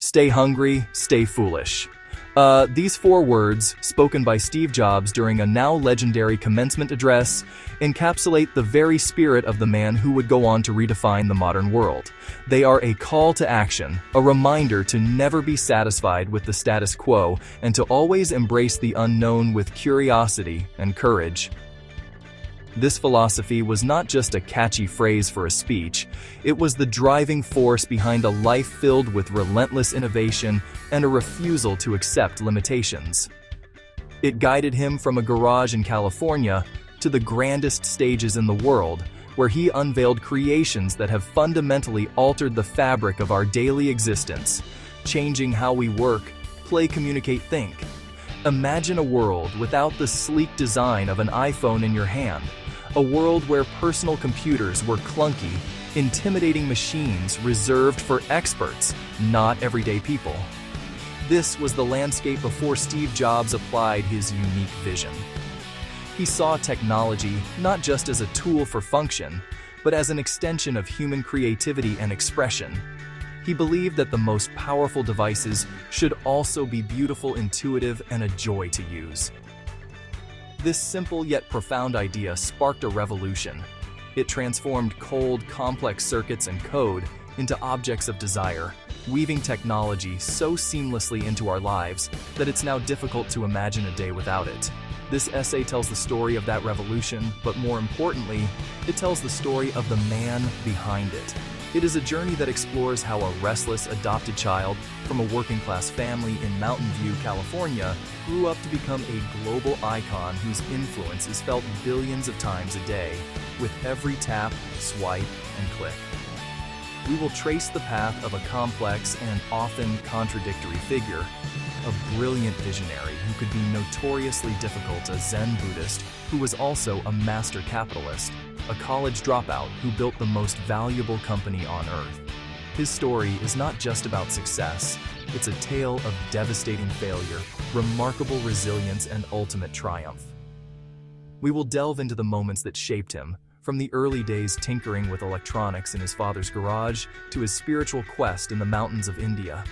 Stay hungry, stay foolish. These four words, spoken by Steve Jobs during a now legendary commencement address, encapsulate the very spirit of the man who would go on to redefine the modern world. They are a call to action, a reminder to never be satisfied with the status quo and to always embrace the unknown with curiosity and courage. This philosophy was not just a catchy phrase for a speech, it was the driving force behind a life filled with relentless innovation and a refusal to accept limitations. It guided him from a garage in California to the grandest stages in the world, where he unveiled creations that have fundamentally altered the fabric of our daily existence, changing how we work, play, communicate, think. Imagine a world without the sleek design of an iPhone in your hand. A world where personal computers were clunky, intimidating machines reserved for experts, not everyday people. This was the landscape before Steve Jobs applied his unique vision. He saw technology not just as a tool for function, but as an extension of human creativity and expression. He believed that the most powerful devices should also be beautiful, intuitive, and a joy to use. This simple yet profound idea sparked a revolution. It transformed cold, complex circuits and code into objects of desire, weaving technology so seamlessly into our lives that it's now difficult to imagine a day without it. This essay tells the story of that revolution, but more importantly, it tells the story of the man behind it. It is a journey that explores how a restless, adopted child from a working-class family in Mountain View, California, grew up to become a global icon whose influence is felt billions of times a day, with every tap, swipe, and click. We will trace the path of a complex and often contradictory figure, a brilliant visionary who could be notoriously difficult, a Zen Buddhist who was also a master capitalist, a college dropout who built the most valuable company on earth. His story is not just about success, it's a tale of devastating failure, remarkable resilience, and ultimate triumph. We will delve into the moments that shaped him, from the early days tinkering with electronics in his father's garage to his spiritual quest in the mountains of India.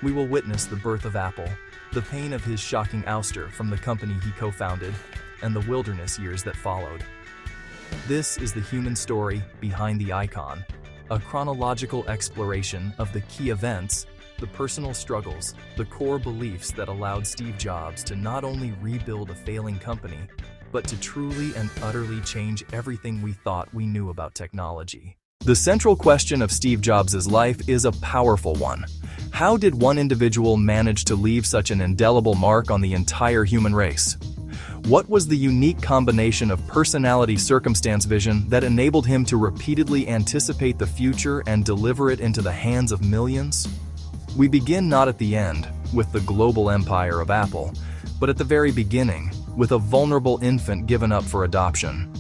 We will witness the birth of Apple, the pain of his shocking ouster from the company he co-founded, and the wilderness years that followed. This is the human story behind the icon, a chronological exploration of the key events, the personal struggles, the core beliefs that allowed Steve Jobs to not only rebuild a failing company, but to truly and utterly change everything we thought we knew about technology. The central question of Steve Jobs' life is a powerful one. How did one individual manage to leave such an indelible mark on the entire human race? What was the unique combination of personality, circumstance, vision that enabled him to repeatedly anticipate the future and deliver it into the hands of millions? We begin not at the end, with the global empire of Apple, but at the very beginning, with a vulnerable infant given up for adoption.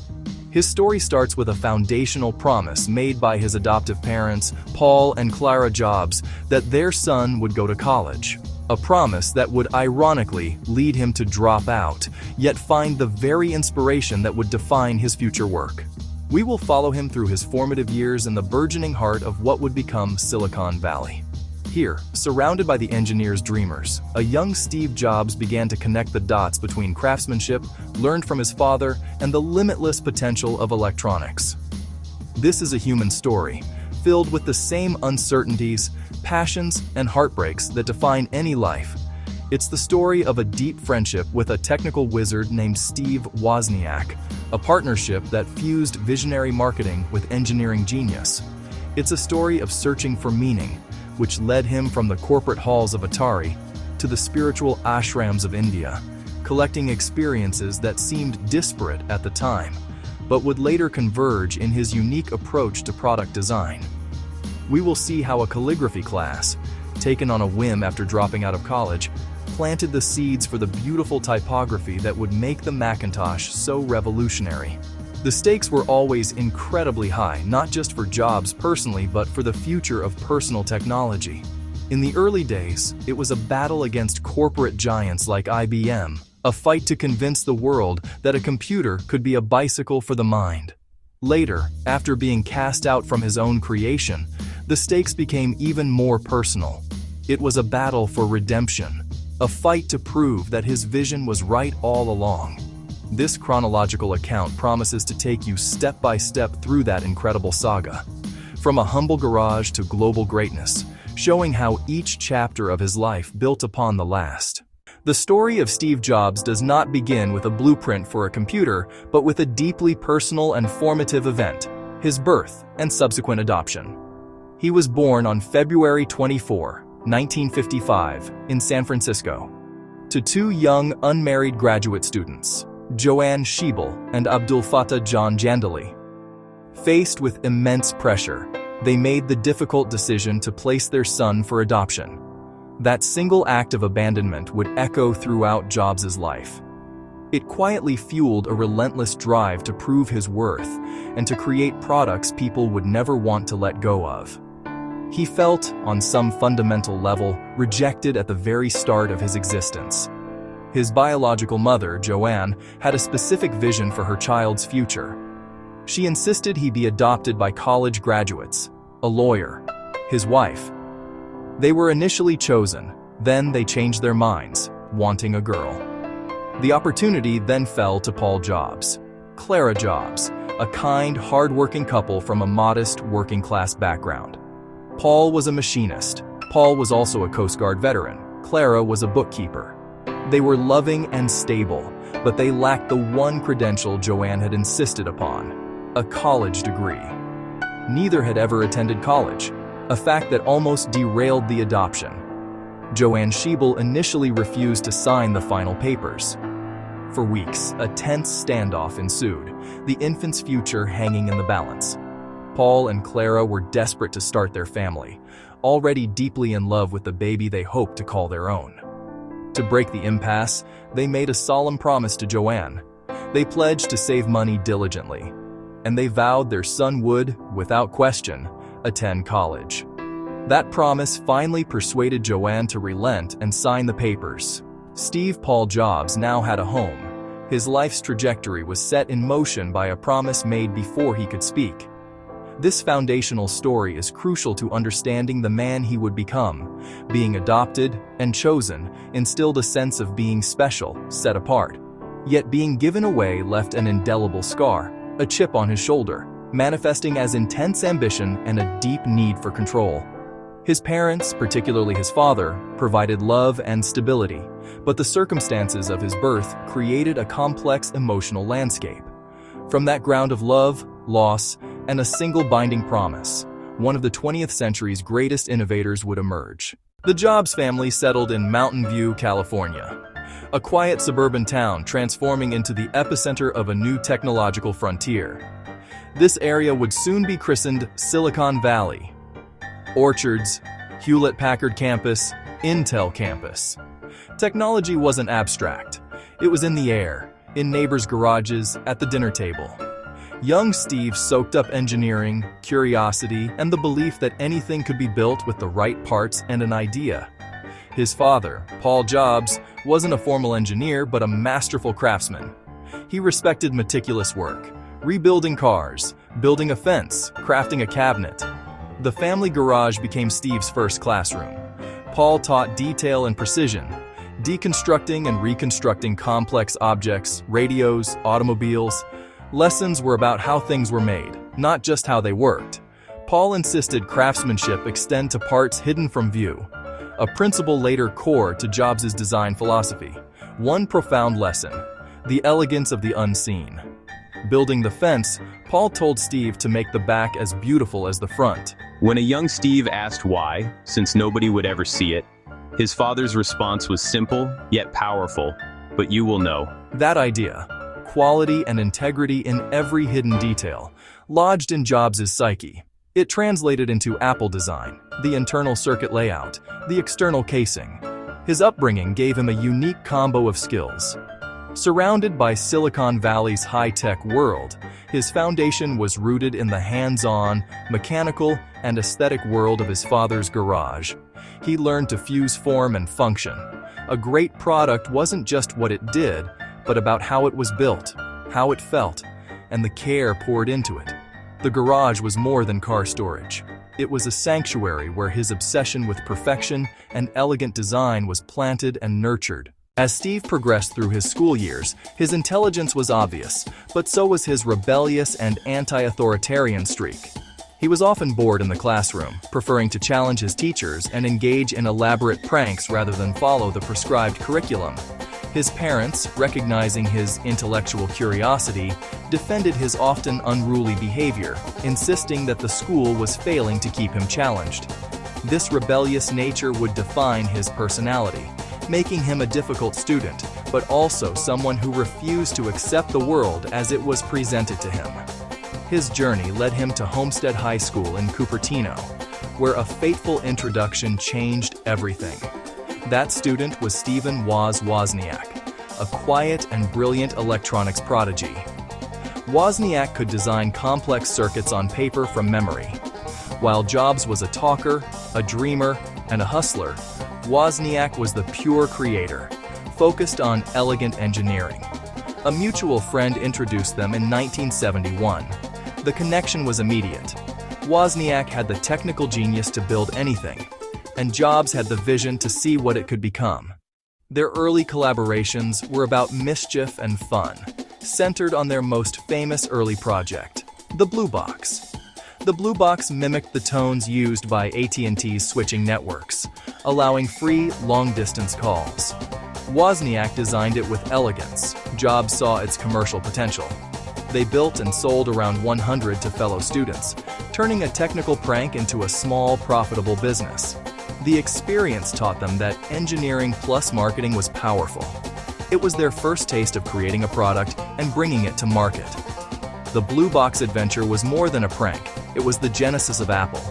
His story starts with a foundational promise made by his adoptive parents, Paul and Clara Jobs, that their son would go to college. A promise that would ironically lead him to drop out, yet find the very inspiration that would define his future work. We will follow him through his formative years in the burgeoning heart of what would become Silicon Valley. Here, surrounded by the engineers' dreamers, a young Steve Jobs began to connect the dots between craftsmanship, learned from his father, and the limitless potential of electronics. This is a human story, filled with the same uncertainties, passions, and heartbreaks that define any life. It's the story of a deep friendship with a technical wizard named Steve Wozniak, a partnership that fused visionary marketing with engineering genius. It's a story of searching for meaning, which led him from the corporate halls of Atari to the spiritual ashrams of India, collecting experiences that seemed disparate at the time, but would later converge in his unique approach to product design. We will see how a calligraphy class, taken on a whim after dropping out of college, planted the seeds for the beautiful typography that would make the Macintosh so revolutionary. The stakes were always incredibly high, not just for Jobs personally, but for the future of personal technology. In the early days, it was a battle against corporate giants like IBM, a fight to convince the world that a computer could be a bicycle for the mind. Later, after being cast out from his own creation, the stakes became even more personal. It was a battle for redemption, a fight to prove that his vision was right all along. This chronological account promises to take you step by step through that incredible saga. From a humble garage to global greatness, showing how each chapter of his life built upon the last. The story of Steve Jobs does not begin with a blueprint for a computer, but with a deeply personal and formative event, his birth and subsequent adoption. He was born on February 24, 1955, in San Francisco, to two young unmarried graduate students, Joanne Schiebel and Abdul Fattah John Jandali. Faced with immense pressure, they made the difficult decision to place their son for adoption. That single act of abandonment would echo throughout Jobs' life. It quietly fueled a relentless drive to prove his worth and to create products people would never want to let go of. He felt, on some fundamental level, rejected at the very start of his existence. His biological mother, Joanne, had a specific vision for her child's future. She insisted he be adopted by college graduates, a lawyer, his wife. They were initially chosen, then they changed their minds, wanting a girl. The opportunity then fell to Paul Jobs, Clara Jobs, a kind, hard-working couple from a modest, working-class background. Paul was a machinist. Paul was also a Coast Guard veteran. Clara was a bookkeeper. They were loving and stable, but they lacked the one credential Joanne had insisted upon: a college degree. Neither had ever attended college, a fact that almost derailed the adoption. Joanne Schiebel initially refused to sign the final papers. For weeks, a tense standoff ensued, the infant's future hanging in the balance. Paul and Clara were desperate to start their family, already deeply in love with the baby they hoped to call their own. To break the impasse, they made a solemn promise to Joanne. They pledged to save money diligently, and they vowed their son would, without question, attend college. That promise finally persuaded Joanne to relent and sign the papers. Steve Paul Jobs now had a home. His life's trajectory was set in motion by a promise made before he could speak. This foundational story is crucial to understanding the man he would become. Being adopted and chosen instilled a sense of being special, set apart. Yet being given away left an indelible scar, a chip on his shoulder, manifesting as intense ambition and a deep need for control. His parents, particularly his father, provided love and stability, but the circumstances of his birth created a complex emotional landscape. From that ground of love, loss, and a single binding promise, one of the 20th century's greatest innovators would emerge. The Jobs family settled in Mountain View, California, a quiet suburban town transforming into the epicenter of a new technological frontier. This area would soon be christened Silicon Valley. Orchards, Hewlett-Packard campus, Intel campus. Technology wasn't abstract. It was in the air, in neighbors' garages, at the dinner table. Young Steve soaked up engineering, curiosity, and the belief that anything could be built with the right parts and an idea. His father, Paul Jobs, wasn't a formal engineer but a masterful craftsman. He respected meticulous work, rebuilding cars, building a fence, crafting a cabinet. The family garage became Steve's first classroom. Paul taught detail and precision, deconstructing and reconstructing complex objects, radios, automobiles. Lessons were about how things were made, not just how they worked. Paul insisted craftsmanship extend to parts hidden from view, a principle later core to Jobs' design philosophy. One profound lesson: the elegance of the unseen. Building the fence, Paul told Steve to make the back as beautiful as the front. When a young Steve asked why, since nobody would ever see it, his father's response was simple, yet powerful: "But you will know." That idea, quality and integrity in every hidden detail, lodged in Jobs' psyche. It translated into Apple design, the internal circuit layout, the external casing. His upbringing gave him a unique combo of skills. Surrounded by Silicon Valley's high-tech world, his foundation was rooted in the hands-on, mechanical, and aesthetic world of his father's garage. He learned to fuse form and function. A great product wasn't just what it did, but about how it was built, how it felt, and the care poured into it. The garage was more than car storage. It was a sanctuary where his obsession with perfection and elegant design was planted and nurtured. As Steve progressed through his school years, his intelligence was obvious, but so was his rebellious and anti-authoritarian streak. He was often bored in the classroom, preferring to challenge his teachers and engage in elaborate pranks rather than follow the prescribed curriculum. His parents, recognizing his intellectual curiosity, defended his often unruly behavior, insisting that the school was failing to keep him challenged. This rebellious nature would define his personality, making him a difficult student, but also someone who refused to accept the world as it was presented to him. His journey led him to Homestead High School in Cupertino, where a fateful introduction changed everything. That student was Stephen Wozniak, a quiet and brilliant electronics prodigy. Wozniak could design complex circuits on paper from memory. While Jobs was a talker, a dreamer, and a hustler, Wozniak was the pure creator, focused on elegant engineering. A mutual friend introduced them in 1971. The connection was immediate. Wozniak had the technical genius to build anything, and Jobs had the vision to see what it could become. Their early collaborations were about mischief and fun, centered on their most famous early project, the Blue Box. The Blue Box mimicked the tones used by AT&T's switching networks, allowing free, long-distance calls. Wozniak designed it with elegance. Jobs saw its commercial potential. They built and sold around 100 to fellow students, turning a technical prank into a small, profitable business. The experience taught them that engineering plus marketing was powerful. It was their first taste of creating a product and bringing it to market. The Blue Box adventure was more than a prank. It was the genesis of Apple.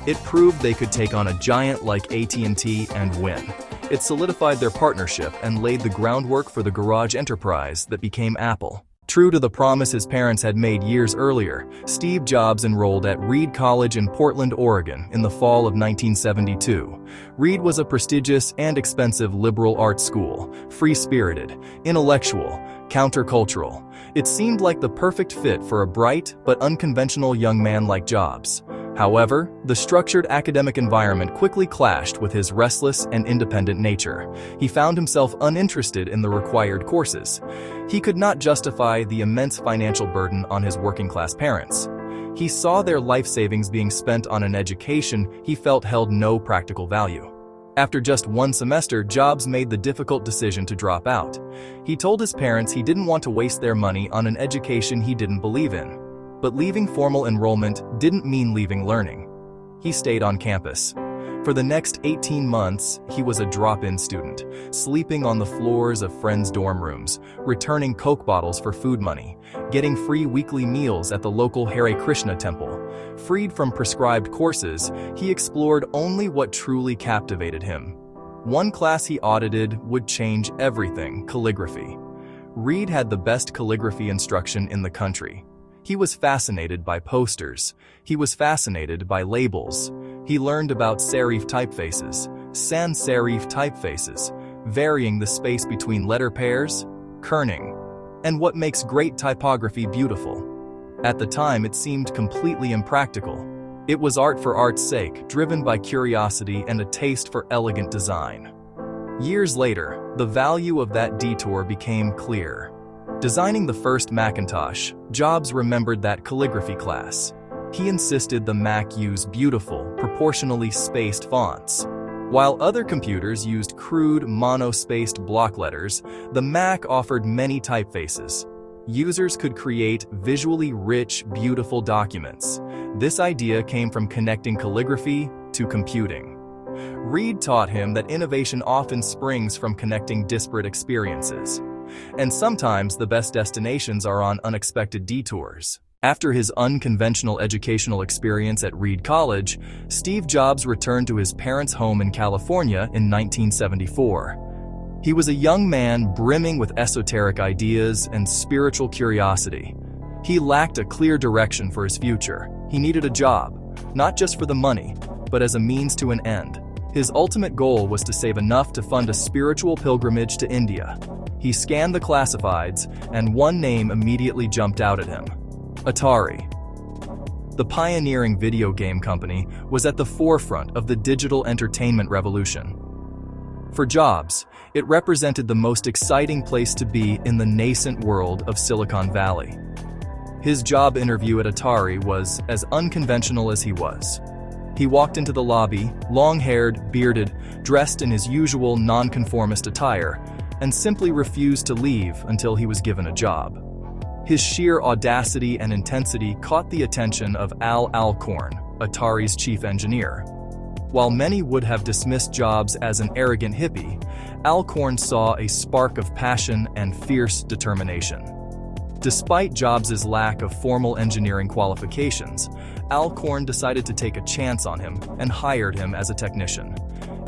It proved they could take on a giant like AT&T and win. It solidified their partnership and laid the groundwork for the garage enterprise that became Apple. True to the promise his parents had made years earlier, Steve Jobs enrolled at Reed College in Portland, Oregon in the fall of 1972. Reed was a prestigious and expensive liberal arts school, free-spirited, intellectual, countercultural. It seemed like the perfect fit for a bright but unconventional young man like Jobs. However, the structured academic environment quickly clashed with his restless and independent nature. He found himself uninterested in the required courses. He could not justify the immense financial burden on his working-class parents. He saw their life savings being spent on an education he felt held no practical value. After just one semester, Jobs made the difficult decision to drop out. He told his parents he didn't want to waste their money on an education he didn't believe in. But leaving formal enrollment didn't mean leaving learning. He stayed on campus. For the next 18 months, he was a drop-in student, sleeping on the floors of friends' dorm rooms, returning Coke bottles for food money, getting free weekly meals at the local Hare Krishna temple. Freed from prescribed courses, he explored only what truly captivated him. One class he audited would change everything: calligraphy. Reed had the best calligraphy instruction in the country. He was fascinated by posters. He was fascinated by labels. He learned about serif typefaces, sans serif typefaces, varying the space between letter pairs, kerning, and what makes great typography beautiful. At the time, it seemed completely impractical. It was art for art's sake, driven by curiosity and a taste for elegant design. Years later, the value of that detour became clear. Designing the first Macintosh, Jobs remembered that calligraphy class. He insisted the Mac use beautiful, proportionally spaced fonts. While other computers used crude, mono-spaced block letters, the Mac offered many typefaces. Users could create visually rich, beautiful documents. This idea came from connecting calligraphy to computing. Reed taught him that innovation often springs from connecting disparate experiences. And sometimes the best destinations are on unexpected detours. After his unconventional educational experience at Reed College, Steve Jobs returned to his parents' home in California in 1974. He was a young man brimming with esoteric ideas and spiritual curiosity. He lacked a clear direction for his future. He needed a job, not just for the money, but as a means to an end. His ultimate goal was to save enough to fund a spiritual pilgrimage to India. He scanned the classifieds, and one name immediately jumped out at him: Atari. the pioneering video game company, was at the forefront of the digital entertainment revolution. For Jobs, it represented the most exciting place to be in the nascent world of Silicon Valley. His job interview at Atari was as unconventional as he was. He walked into the lobby, long-haired, bearded, dressed in his usual nonconformist attire, and simply refused to leave until he was given a job. His sheer audacity and intensity caught the attention of Al Alcorn, Atari's chief engineer. While many would have dismissed Jobs as an arrogant hippie, Alcorn saw a spark of passion and fierce determination. Despite Jobs' lack of formal engineering qualifications, Alcorn decided to take a chance on him and hired him as a technician.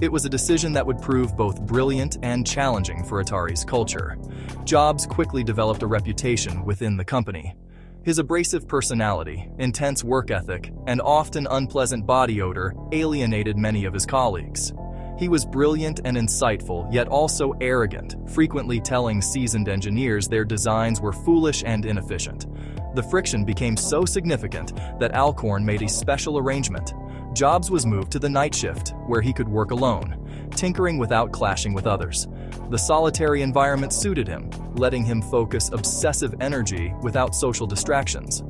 It was a decision that would prove both brilliant and challenging for Atari's culture. Jobs quickly developed a reputation within the company. His abrasive personality, intense work ethic, and often unpleasant body odor alienated many of his colleagues. He was brilliant and insightful, yet also arrogant, frequently telling seasoned engineers their designs were foolish and inefficient. The friction became so significant that Alcorn made a special arrangement. Jobs was moved to the night shift, where he could work alone, tinkering without clashing with others. The solitary environment suited him, letting him focus obsessive energy without social distractions.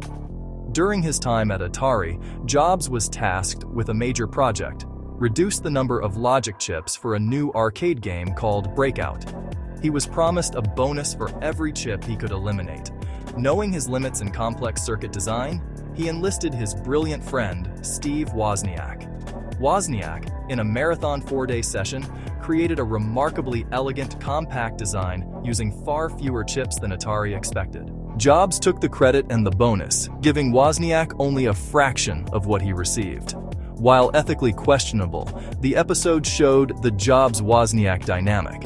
During his time at Atari, Jobs was tasked with a major project: reduce the number of logic chips for a new arcade game called Breakout. He was promised a bonus for every chip he could eliminate. Knowing his limits in complex circuit design, he enlisted his brilliant friend, Steve Wozniak. Wozniak, in a marathon 4-day session, created a remarkably elegant, compact design using far fewer chips than Atari expected. Jobs took the credit and the bonus, giving Wozniak only a fraction of what he received. While ethically questionable, the episode showed the Jobs-Wozniak dynamic.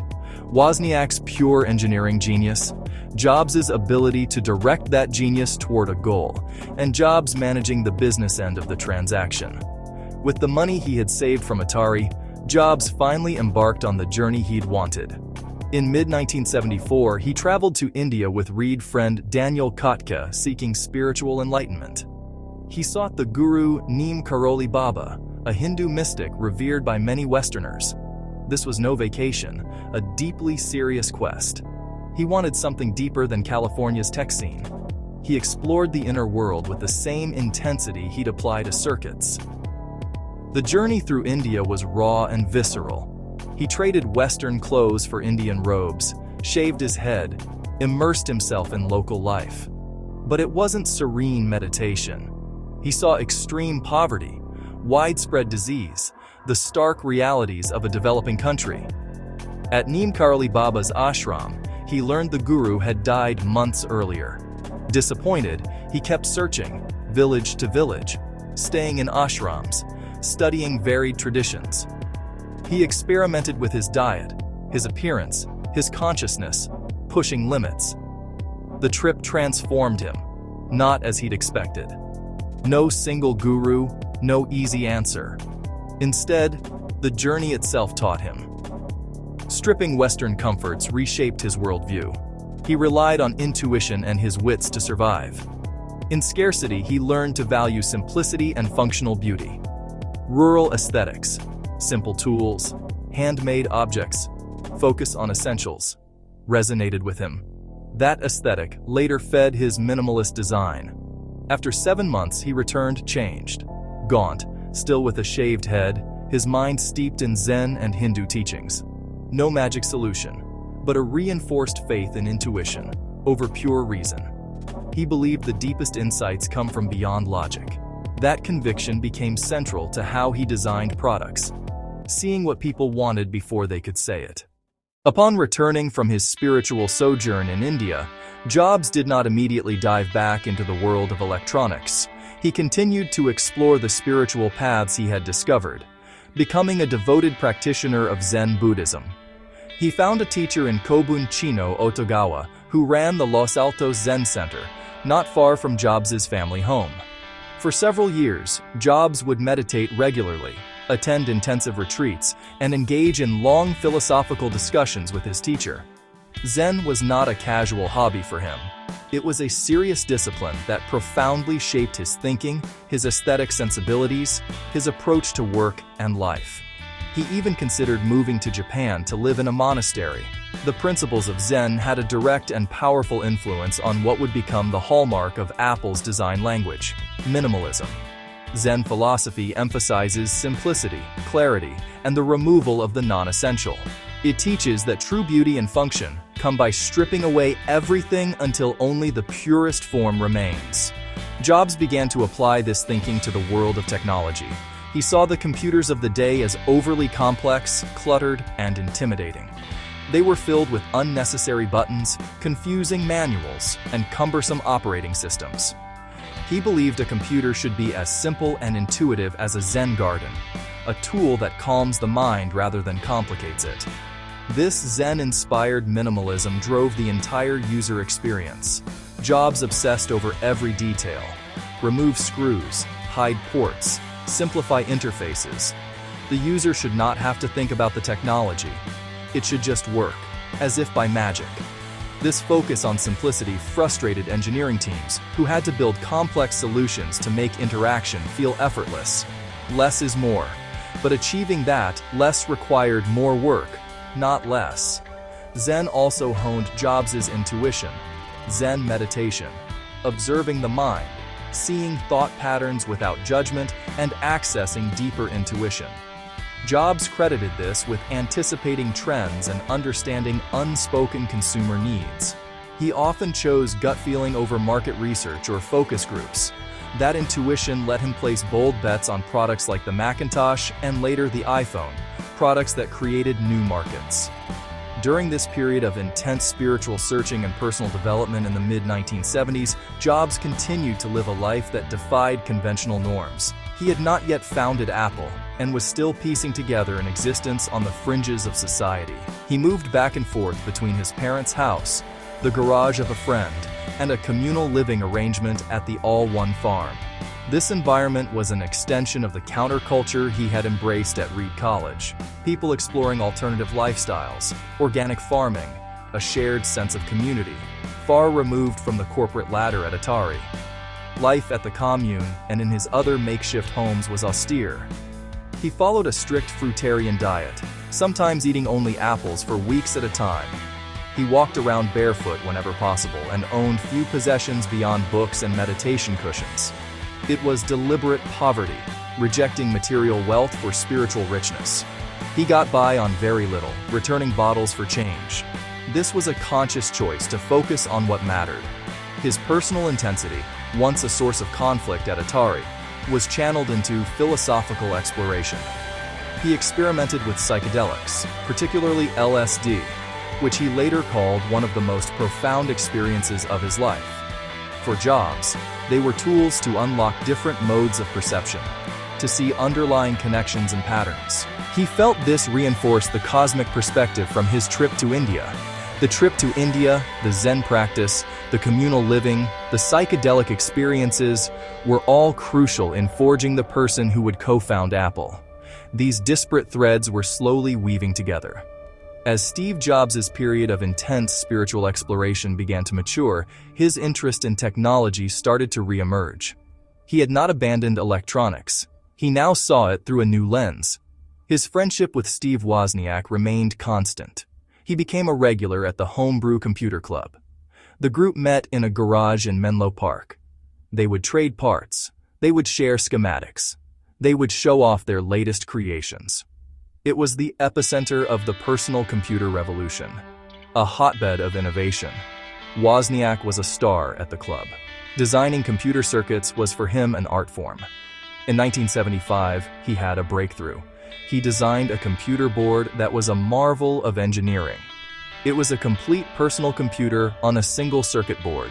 Wozniak's pure engineering genius, Jobs' ability to direct that genius toward a goal, and Jobs managing the business end of the transaction. With the money he had saved from Atari, Jobs finally embarked on the journey he'd wanted. In mid-1974, he traveled to India with Reed friend Daniel Kotka seeking spiritual enlightenment. He sought the guru Neem Karoli Baba, a Hindu mystic revered by many Westerners. This was no vacation, a deeply serious quest. He wanted something deeper than California's tech scene. He explored the inner world with the same intensity he'd apply to circuits. The journey through India was raw and visceral. He traded Western clothes for Indian robes, shaved his head, immersed himself in local life. But it wasn't serene meditation. He saw extreme poverty, widespread disease, the stark realities of a developing country. At Neem Karoli Baba's ashram, he learned the guru had died months earlier. Disappointed, he kept searching, village to village, staying in ashrams, studying varied traditions. He experimented with his diet, his appearance, his consciousness, pushing limits. The trip transformed him, not as he'd expected. No single guru, no easy answer. Instead, the journey itself taught him. Stripping Western comforts reshaped his worldview. He relied on intuition and his wits to survive. In scarcity, he learned to value simplicity and functional beauty. Rural aesthetics, simple tools, handmade objects, focus on essentials, resonated with him. That aesthetic later fed his minimalist design. After 7 months, he returned changed. Gaunt, still with a shaved head, his mind steeped in Zen and Hindu teachings. No magic solution, but a reinforced faith in intuition over pure reason. He believed the deepest insights come from beyond logic. That conviction became central to how he designed products, seeing what people wanted before they could say it. Upon returning from his spiritual sojourn in India, Jobs did not immediately dive back into the world of electronics. He continued to explore the spiritual paths he had discovered, becoming a devoted practitioner of Zen Buddhism. He found a teacher in Kobun Chino Otogawa who ran the Los Altos Zen Center, not far from Jobs' family home. For several years, Jobs would meditate regularly, attend intensive retreats, and engage in long philosophical discussions with his teacher. Zen was not a casual hobby for him. It was a serious discipline that profoundly shaped his thinking, his aesthetic sensibilities, his approach to work and life. He even considered moving to Japan to live in a monastery. The principles of Zen had a direct and powerful influence on what would become the hallmark of Apple's design language: minimalism. Zen philosophy emphasizes simplicity, clarity, and the removal of the non-essential. It teaches that true beauty and function come by stripping away everything until only the purest form remains. Jobs began to apply this thinking to the world of technology. He saw the computers of the day as overly complex, cluttered, and intimidating. They were filled with unnecessary buttons, confusing manuals, and cumbersome operating systems. He believed a computer should be as simple and intuitive as a Zen garden, a tool that calms the mind rather than complicates it. This Zen-inspired minimalism drove the entire user experience. Jobs obsessed over every detail. Remove screws, hide ports, simplify interfaces. The user should not have to think about the technology. It should just work, as if by magic. This focus on simplicity frustrated engineering teams, who had to build complex solutions to make interaction feel effortless. Less is more. But achieving that, less required more work, not less. Zen also honed Jobs' intuition, Zen meditation, observing the mind, seeing thought patterns without judgment, and accessing deeper intuition. Jobs credited this with anticipating trends and understanding unspoken consumer needs. He often chose gut feeling over market research or focus groups. That intuition let him place bold bets on products like the Macintosh and later the iPhone, products that created new markets. During this period of intense spiritual searching and personal development in the mid-1970s, Jobs continued to live a life that defied conventional norms. He had not yet founded Apple, and was still piecing together an existence on the fringes of society. He moved back and forth between his parents' house, the garage of a friend, and a communal living arrangement at the All One farm. This environment was an extension of the counterculture he had embraced at Reed College. People exploring alternative lifestyles, organic farming, a shared sense of community, far removed from the corporate ladder at Atari. Life at the commune and in his other makeshift homes was austere. He followed a strict fruitarian diet, sometimes eating only apples for weeks at a time. He walked around barefoot whenever possible and owned few possessions beyond books and meditation cushions. It was deliberate poverty, rejecting material wealth for spiritual richness. He got by on very little, returning bottles for change. This was a conscious choice to focus on what mattered. His personal intensity, once a source of conflict at Atari, was channeled into philosophical exploration. He experimented with psychedelics, particularly LSD, which he later called one of the most profound experiences of his life. For Jobs, they were tools to unlock different modes of perception, to see underlying connections and patterns. He felt this reinforced the cosmic perspective from his trip to India. The trip to India, the Zen practice, the communal living, the psychedelic experiences were all crucial in forging the person who would co-found Apple. These disparate threads were slowly weaving together. As Steve Jobs' period of intense spiritual exploration began to mature, his interest in technology started to re-emerge. He had not abandoned electronics. He now saw it through a new lens. His friendship with Steve Wozniak remained constant. He became a regular at the Homebrew Computer Club. The group met in a garage in Menlo Park. They would trade parts. They would share schematics. They would show off their latest creations. It was the epicenter of the personal computer revolution, a hotbed of innovation. Wozniak was a star at the club. Designing computer circuits was for him an art form. In 1975, he had a breakthrough. He designed a computer board that was a marvel of engineering. It was a complete personal computer on a single circuit board.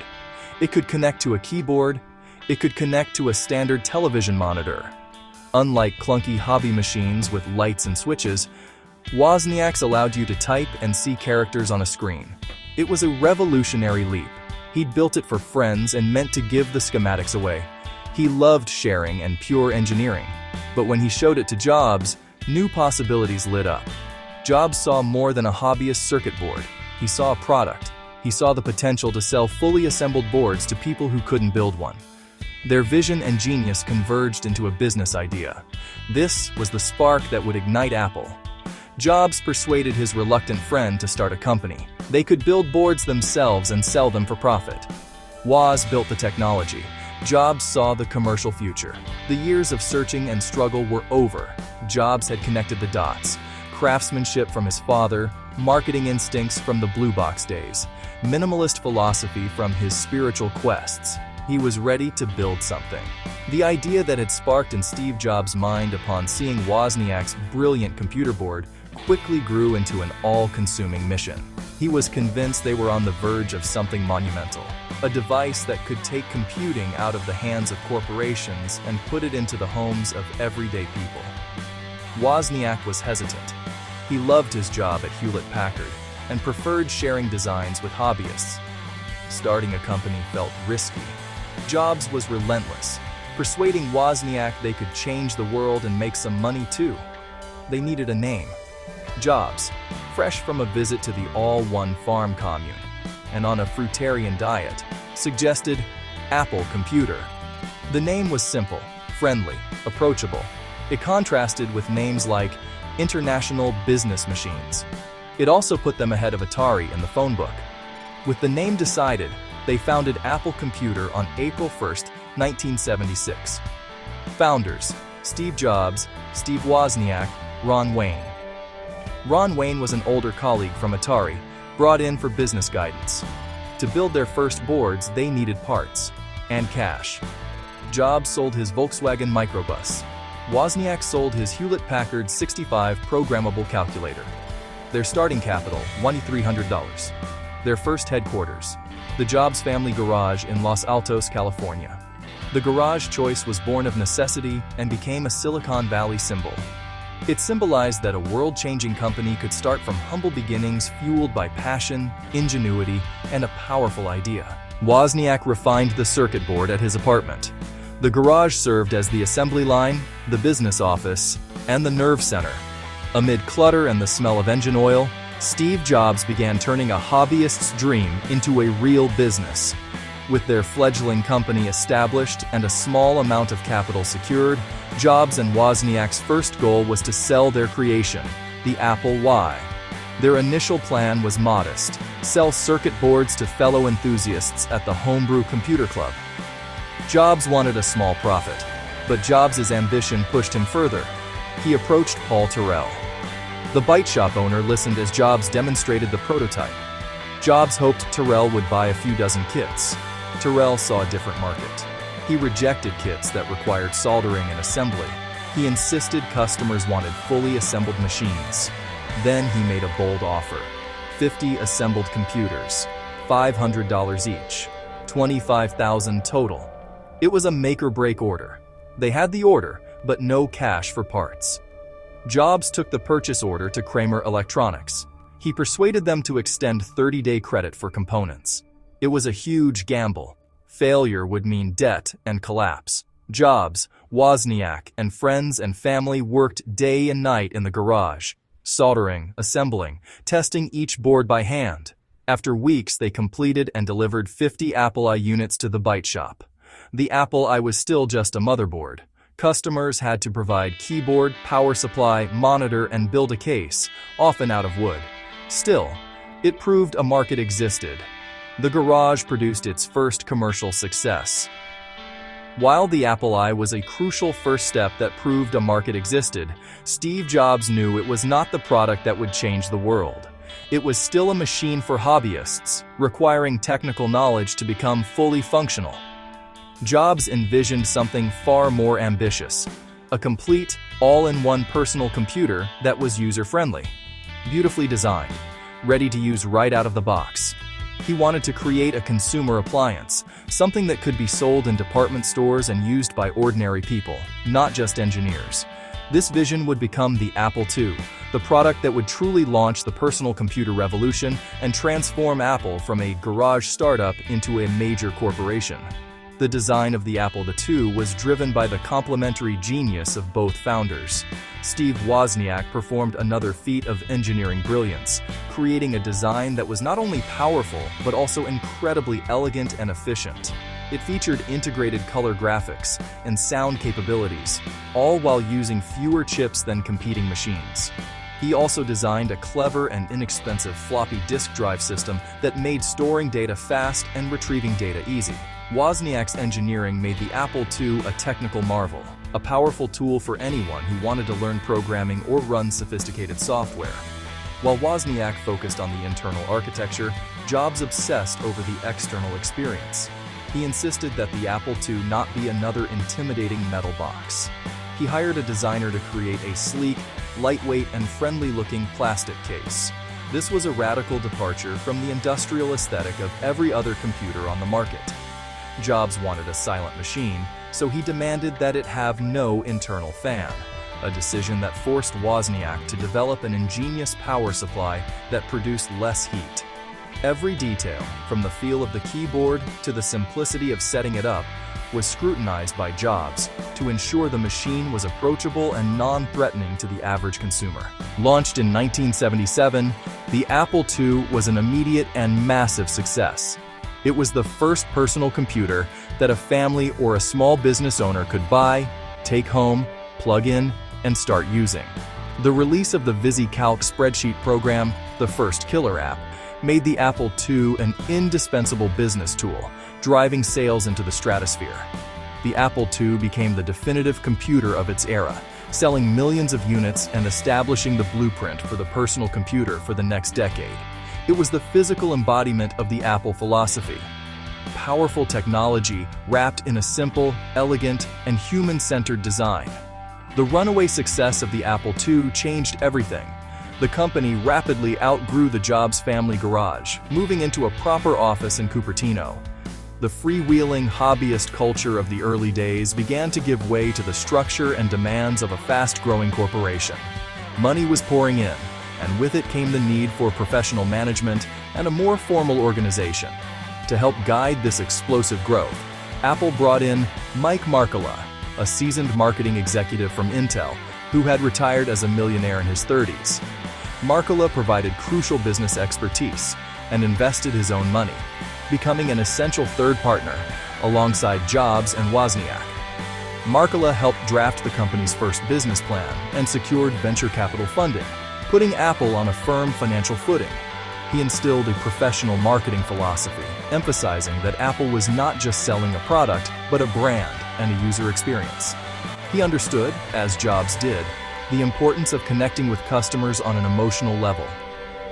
It could connect to a keyboard. It could connect to a standard television monitor. Unlike clunky hobby machines with lights and switches, Wozniak's allowed you to type and see characters on a screen. It was a revolutionary leap. He'd built it for friends and meant to give the schematics away. He loved sharing and pure engineering. But when he showed it to Jobs, new possibilities lit up. Jobs saw more than a hobbyist circuit board. He saw a product. He saw the potential to sell fully assembled boards to people who couldn't build one. Their vision and genius converged into a business idea. This was the spark that would ignite Apple. Jobs persuaded his reluctant friend to start a company. They could build boards themselves and sell them for profit. Woz built the technology. Jobs saw the commercial future. The years of searching and struggle were over. Jobs had connected the dots. Craftsmanship from his father, marketing instincts from the Blue Box days, minimalist philosophy from his spiritual quests. He was ready to build something. The idea that had sparked in Steve Jobs' mind upon seeing Wozniak's brilliant computer board quickly grew into an all-consuming mission. He was convinced they were on the verge of something monumental, a device that could take computing out of the hands of corporations and put it into the homes of everyday people. Wozniak was hesitant. He loved his job at Hewlett-Packard and preferred sharing designs with hobbyists. Starting a company felt risky. Jobs was relentless, persuading Wozniak they could change the world and make some money too. They needed a name. Jobs, fresh from a visit to the All-One Farm commune and on a fruitarian diet, suggested Apple Computer. The name was simple, friendly, approachable. It contrasted with names like International Business Machines. It also put them ahead of Atari in the phone book. With the name decided, they founded Apple Computer on April 1, 1976. Founders: Steve Jobs, Steve Wozniak, Ron Wayne. Ron Wayne was an older colleague from Atari, brought in for business guidance. To build their first boards, they needed parts and cash. Jobs sold his Volkswagen Microbus. Wozniak sold his Hewlett-Packard 65 programmable calculator. Their starting capital, $2,300. Their first headquarters, the Jobs family garage in Los Altos, California. The garage choice was born of necessity and became a Silicon Valley symbol. It symbolized that a world-changing company could start from humble beginnings fueled by passion, ingenuity, and a powerful idea. Wozniak refined the circuit board at his apartment. The garage served as the assembly line, the business office, and the nerve center. Amid clutter and the smell of engine oil, Steve Jobs began turning a hobbyist's dream into a real business. With their fledgling company established and a small amount of capital secured, Jobs and Wozniak's first goal was to sell their creation, the Apple I. Their initial plan was modest: sell circuit boards to fellow enthusiasts at the Homebrew Computer Club. Jobs wanted a small profit, but Jobs' ambition pushed him further. He approached Paul Terrell. The bike shop owner listened as Jobs demonstrated the prototype. Jobs hoped Terrell would buy a few dozen kits. Terrell saw a different market. He rejected kits that required soldering and assembly. He insisted customers wanted fully assembled machines. Then he made a bold offer: 50 assembled computers, $500 each, $25,000 total. It was a make-or-break order. They had the order, but no cash for parts. Jobs took the purchase order to Kramer Electronics. He persuaded them to extend 30-day credit for components. It was a huge gamble. Failure would mean debt and collapse. Jobs, Wozniak, and friends and family worked day and night in the garage, soldering, assembling, testing each board by hand. After weeks, they completed and delivered 50 Apple I units to the bite shop. The Apple I was still just a motherboard. Customers had to provide keyboard, power supply, monitor, and build a case, often out of wood. Still, it proved a market existed. The garage produced its first commercial success. While the Apple I was a crucial first step that proved a market existed, Steve Jobs knew it was not the product that would change the world. It was still a machine for hobbyists, requiring technical knowledge to become fully functional. Jobs envisioned something far more ambitious: a complete, all-in-one personal computer that was user-friendly, beautifully designed, ready to use right out of the box. He wanted to create a consumer appliance, something that could be sold in department stores and used by ordinary people, not just engineers. This vision would become the Apple II, the product that would truly launch the personal computer revolution and transform Apple from a garage startup into a major corporation. The design of the Apple II was driven by the complementary genius of both founders. Steve Wozniak performed another feat of engineering brilliance, creating a design that was not only powerful but also incredibly elegant and efficient. It featured integrated color graphics and sound capabilities, all while using fewer chips than competing machines. He also designed a clever and inexpensive floppy disk drive system that made storing data fast and retrieving data easy. Wozniak's engineering made the Apple II a technical marvel, a powerful tool for anyone who wanted to learn programming or run sophisticated software. While Wozniak focused on the internal architecture, Jobs obsessed over the external experience. He insisted that the Apple II not be another intimidating metal box. He hired a designer to create a sleek, lightweight, and friendly-looking plastic case. This was a radical departure from the industrial aesthetic of every other computer on the market. Jobs wanted a silent machine, so he demanded that it have no internal fan, a decision that forced Wozniak to develop an ingenious power supply that produced less heat. Every detail, from the feel of the keyboard to the simplicity of setting it up, was scrutinized by Jobs to ensure the machine was approachable and non-threatening to the average consumer. Launched in 1977, the Apple II was an immediate and massive success. It was the first personal computer that a family or a small business owner could buy, take home, plug in, and start using. The release of the VisiCalc spreadsheet program, the first killer app, made the Apple II an indispensable business tool, driving sales into the stratosphere. The Apple II became the definitive computer of its era, selling millions of units and establishing the blueprint for the personal computer for the next decade. It was the physical embodiment of the Apple philosophy. Powerful technology wrapped in a simple, elegant, and human-centered design. The runaway success of the Apple II changed everything. The company rapidly outgrew the Jobs family garage, moving into a proper office in Cupertino. The freewheeling hobbyist culture of the early days began to give way to the structure and demands of a fast-growing corporation. Money was pouring in, and with it came the need for professional management and a more formal organization. To help guide this explosive growth, Apple brought in Mike Markkula, a seasoned marketing executive from Intel, who had retired as a millionaire in his 30s. Markkula provided crucial business expertise and invested his own money, becoming an essential third partner alongside Jobs and Wozniak. Markkula helped draft the company's first business plan and secured venture capital funding, putting Apple on a firm financial footing. He instilled a professional marketing philosophy, emphasizing that Apple was not just selling a product, but a brand and a user experience. He understood, as Jobs did, the importance of connecting with customers on an emotional level.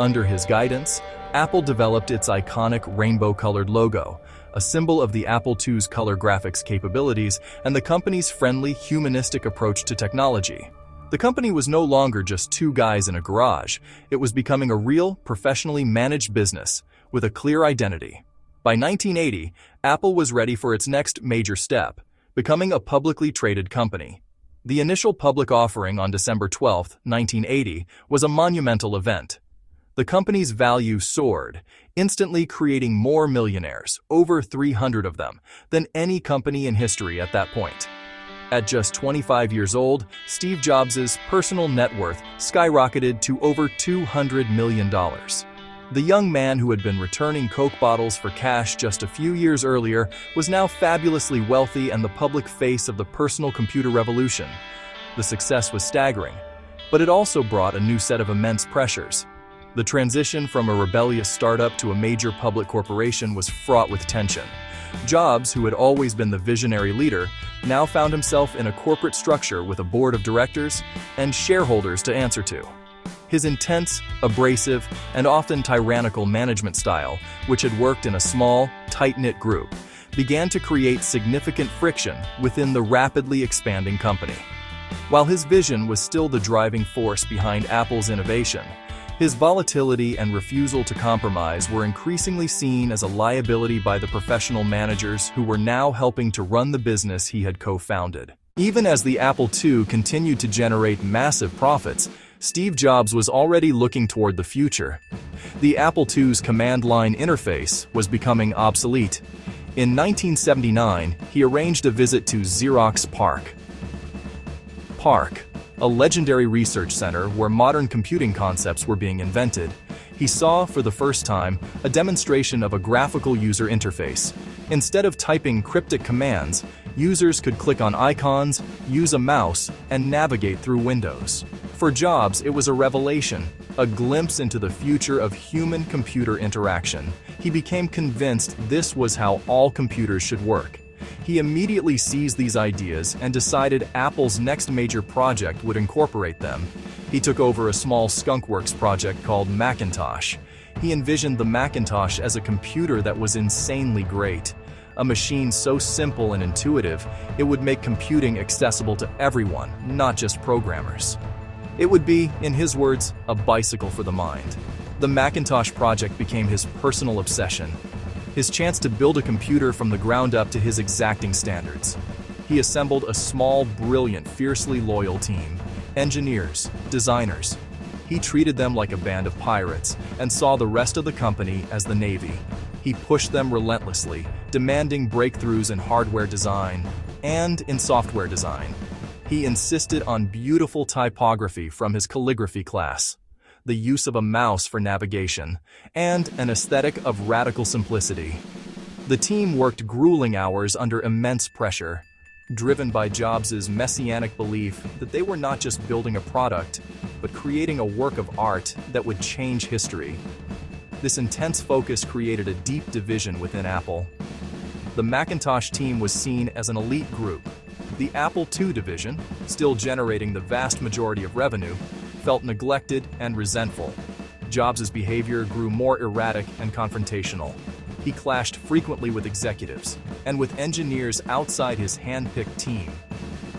Under his guidance, Apple developed its iconic rainbow-colored logo, a symbol of the Apple II's color graphics capabilities and the company's friendly, humanistic approach to technology. The company was no longer just two guys in a garage. It was becoming a real, professionally managed business with a clear identity. By 1980, Apple was ready for its next major step, becoming a publicly traded company. The initial public offering on December 12, 1980, was a monumental event. The company's value soared, instantly creating more millionaires, over 300 of them, than any company in history at that point. At just 25 years old, Steve Jobs' personal net worth skyrocketed to over $200 million. The young man who had been returning Coke bottles for cash just a few years earlier was now fabulously wealthy and the public face of the personal computer revolution. The success was staggering, but it also brought a new set of immense pressures. The transition from a rebellious startup to a major public corporation was fraught with tension. Jobs, who had always been the visionary leader, now found himself in a corporate structure with a board of directors and shareholders to answer to. His intense, abrasive, and often tyrannical management style, which had worked in a small, tight-knit group, began to create significant friction within the rapidly expanding company. While his vision was still the driving force behind Apple's innovation, his volatility and refusal to compromise were increasingly seen as a liability by the professional managers who were now helping to run the business he had co-founded. Even as the Apple II continued to generate massive profits, Steve Jobs was already looking toward the future. The Apple II's command line interface was becoming obsolete. In 1979, he arranged a visit to Xerox PARC, a legendary research center where modern computing concepts were being invented. He saw, for the first time, a demonstration of a graphical user interface. Instead of typing cryptic commands, users could click on icons, use a mouse, and navigate through windows. For Jobs, it was a revelation, a glimpse into the future of human-computer interaction. He became convinced this was how all computers should work. He immediately seized these ideas and decided Apple's next major project would incorporate them. He took over a small skunkworks project called Macintosh. He envisioned the Macintosh as a computer that was insanely great. A machine so simple and intuitive, it would make computing accessible to everyone, not just programmers. It would be, in his words, a bicycle for the mind. The Macintosh project became his personal obsession, his chance to build a computer from the ground up to his exacting standards. He assembled a small, brilliant, fiercely loyal team. Engineers, designers. He treated them like a band of pirates and saw the rest of the company as the Navy. He pushed them relentlessly, demanding breakthroughs in hardware design and in software design. He insisted on beautiful typography from his calligraphy class, the use of a mouse for navigation, and an aesthetic of radical simplicity. The team worked grueling hours under immense pressure, driven by Jobs' messianic belief that they were not just building a product, but creating a work of art that would change history. This intense focus created a deep division within Apple. The Macintosh team was seen as an elite group. The Apple II division, still generating the vast majority of revenue, felt neglected and resentful. Jobs' behavior grew more erratic and confrontational. He clashed frequently with executives and with engineers outside his hand-picked team.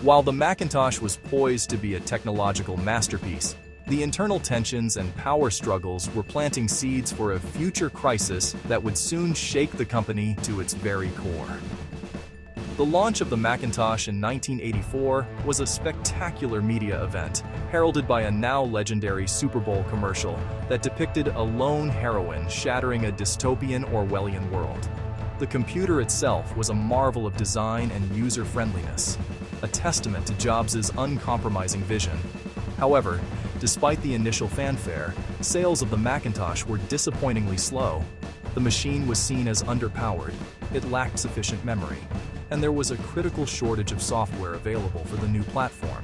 While the Macintosh was poised to be a technological masterpiece, the internal tensions and power struggles were planting seeds for a future crisis that would soon shake the company to its very core. The launch of the Macintosh in 1984 was a spectacular media event, heralded by a now legendary Super Bowl commercial that depicted a lone heroine shattering a dystopian Orwellian world. The computer itself was a marvel of design and user-friendliness, a testament to Jobs' uncompromising vision. However, despite the initial fanfare, sales of the Macintosh were disappointingly slow. The machine was seen as underpowered, it lacked sufficient memory, and there was a critical shortage of software available for the new platform.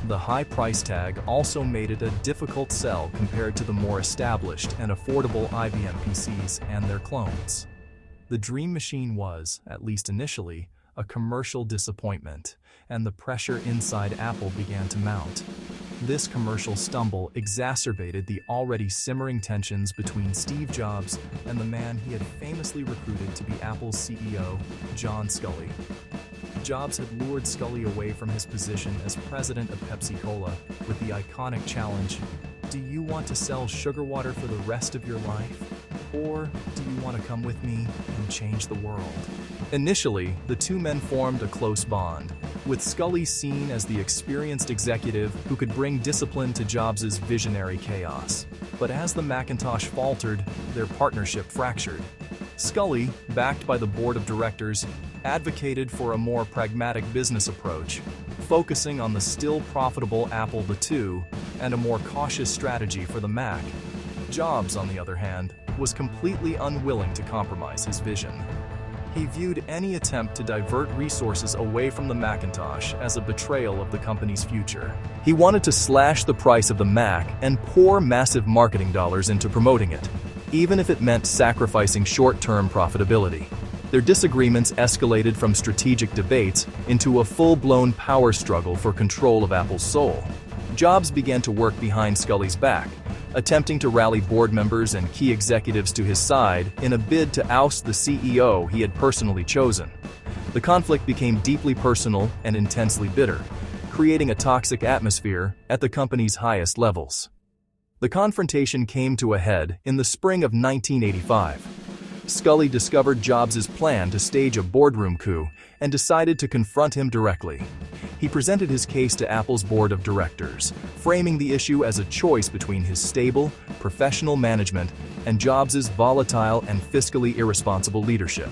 The high price tag also made it a difficult sell compared to the more established and affordable IBM PCs and their clones. The Dream Machine was, at least initially, a commercial disappointment, and the pressure inside Apple began to mount. This commercial stumble exacerbated the already simmering tensions between Steve Jobs and the man he had famously recruited to be Apple's CEO, John Sculley. Jobs had lured Sculley away from his position as president of Pepsi-Cola with the iconic challenge, "Do you want to sell sugar water for the rest of your life? Or do you want to come with me and change the world?" Initially, the two men formed a close bond, with Sculley seen as the experienced executive who could bring discipline to Jobs' visionary chaos. But as the Macintosh faltered, their partnership fractured. Sculley, backed by the board of directors, advocated for a more pragmatic business approach, focusing on the still profitable Apple II and a more cautious strategy for the Mac. Jobs, on the other hand, was completely unwilling to compromise his vision. He viewed any attempt to divert resources away from the Macintosh as a betrayal of the company's future. He wanted to slash the price of the Mac and pour massive marketing dollars into promoting it, even if it meant sacrificing short-term profitability. Their disagreements escalated from strategic debates into a full-blown power struggle for control of Apple's soul. Jobs began to work behind Sculley's back, attempting to rally board members and key executives to his side in a bid to oust the CEO he had personally chosen. The conflict became deeply personal and intensely bitter, creating a toxic atmosphere at the company's highest levels. The confrontation came to a head in the spring of 1985. Sculley discovered Jobs' plan to stage a boardroom coup and decided to confront him directly. He presented his case to Apple's board of directors, framing the issue as a choice between his stable, professional management and Jobs' volatile and fiscally irresponsible leadership.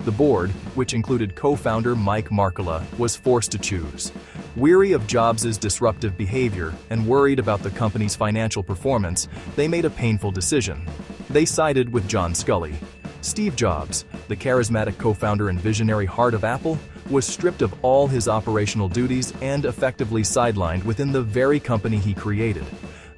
The board, which included co-founder Mike Markkula, was forced to choose. Weary of Jobs' disruptive behavior and worried about the company's financial performance, they made a painful decision. They sided with John Sculley. Steve Jobs, the charismatic co-founder and visionary heart of Apple, was stripped of all his operational duties and effectively sidelined within the very company he created.